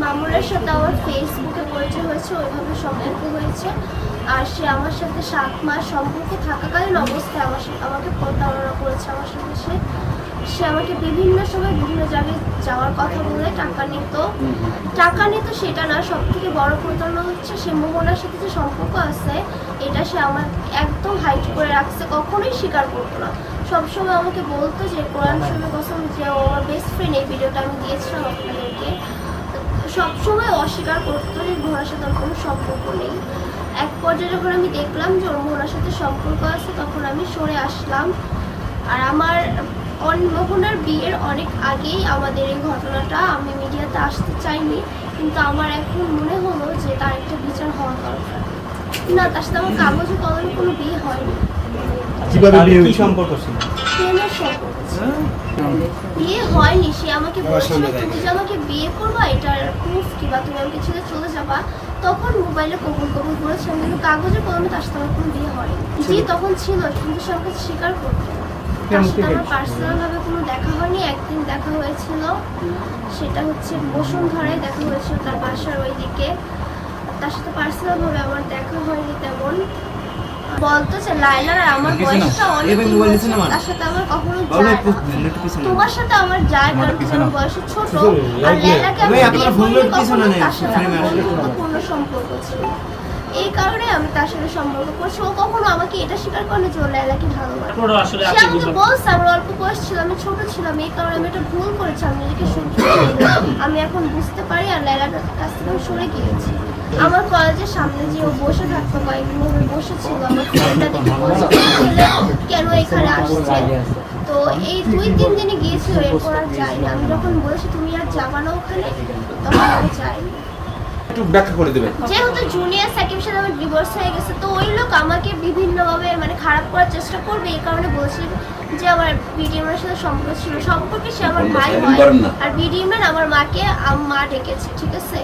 মামুনের সাথে আমার ফেসবুকে পরিচয় হয়েছে, ওইভাবে সম্পর্ক হয়েছে। আর সে আমার সাথে 7 মাস সম্পর্ক থাকাকালীন অবস্থায় আমাকে প্রতারণা করেছে। আমার সাথে সে আমাকে বিভিন্ন সময় বিভিন্ন জায়গায় যাওয়ার কথা বলে টাকা নিত সেটা না, সব থেকে বড় প্রতারণা হচ্ছে সে মোহনার সাথে যে সম্পর্ক আছে এটা সে আমার একদম হাইড করে রাখছে, কখনোই স্বীকার করতো না। সবসময় আমাকে বলতো যে কোরআন শরীফের কসম, যে ও আমার বেস্ট ফ্রেন্ড, এই ভিডিওটা আমি দিয়েছিলাম আপনাদেরকে, সবসময় অস্বীকার করতো যে মোহনার সাথে আমার কোনো সম্পর্ক নেই। এক পর্যায়ে যখন আমি দেখলাম যে ওর মোহনার সাথে সম্পর্ক আছে তখন আমি সরে আসলাম। আর আমার মোহনার বিয়ের অনেক আগেই আমাদের এই ঘটনাটা, আমি মিডিয়াতে আসতে চাইনি, কিন্তু আমার এখন মনে হলো যে তার একটা বিচার হওয়া দরকার। না, তার সাথে আমার কাগজে কলমে কোনো বিয়ে হয়নি। কিভাবে বিয়ে সম্পর্ক ছিল? প্রেমের সম্পর্ক ছিল, বিয়ে হয়নি। সে আমাকে বলেছিল তুমি যে আমাকে বিয়ে করবা এটার প্রুফ কিবা তুমি আমাকে ছেড়ে চলে যাবা, তখন মোবাইলে কবুল বলেছিলাম, কিন্তু কাগজে কলমে তার সাথে আমার কোনো বিয়ে হয়নি। জি তখন ছিল, কিন্তু সে আমাকে স্বীকার করতো। তার সাথে আমার পার্সোনাল ভাবে কোনো দেখা হয়নি। একদিন দেখা হয়েছিল, সেটা হচ্ছে বসুন্ধরায় দেখা হয়েছিল, তার বাসার ওইদিকে। তার সাথে পার্সোনাল ভাবে আমার দেখা হয়নি তেমন। বলতো যে লাইলার আর আমার বয়সটা অনেক, তার সাথে আমার কখনো যায় না। তোমার সাথে আমার যায় কারণ তোমার বয়স ছোট, আর লাইলাকে আমি তার সাথে গুরুত্বপূর্ণ সম্পর্ক ছিল, এই কারণে আমি তার সাথে সম্পর্ক করছি। ও কখনো আমাকে এটা স্বীকার করে না যে ও লাইলাকে ভালোবাসে। সে আমাকে বলছে আমার অল্প বয়স ছিল, আমি ছোট ছিলাম, এই কারণে আমি এটা ভুল করেছি, আমি নিজেকে আমি এখন বুঝতে পারি, আর লাইলার কাছ থেকে আমি সরে গিয়েছি। আমার কলেজের সামনে যে ও বসে থাকতো, কয়েকদিন বসেছিল, আমার ফ্রেন্ডটা দেখে বলছে কেন এখানে আসছে। তো এই 2-3 দিনে গিয়েছিল, এরপর আর যাইনি। আমি যখন বলেছি তুমি আর যাবা না ওখানে, তখন আমি যাইনি। একটু ব্যাখ্যা করে দেবেন। যেহেতু জুনিয়র সাকিবের সাথে আমার ডিভোর্স হয়ে গেছে, তো ওই লোক আমাকে বিভিন্নভাবে মানে খারাপ করার চেষ্টা করবে, এই কারণে বলছি যে আমার বিডিএমের সাথে সম্পর্ক ছিল। সম্পর্কে সে আমার ভাই হয়, আর বিডিএমের আমার মাকে মা ডেকেছে, ঠিক আছে।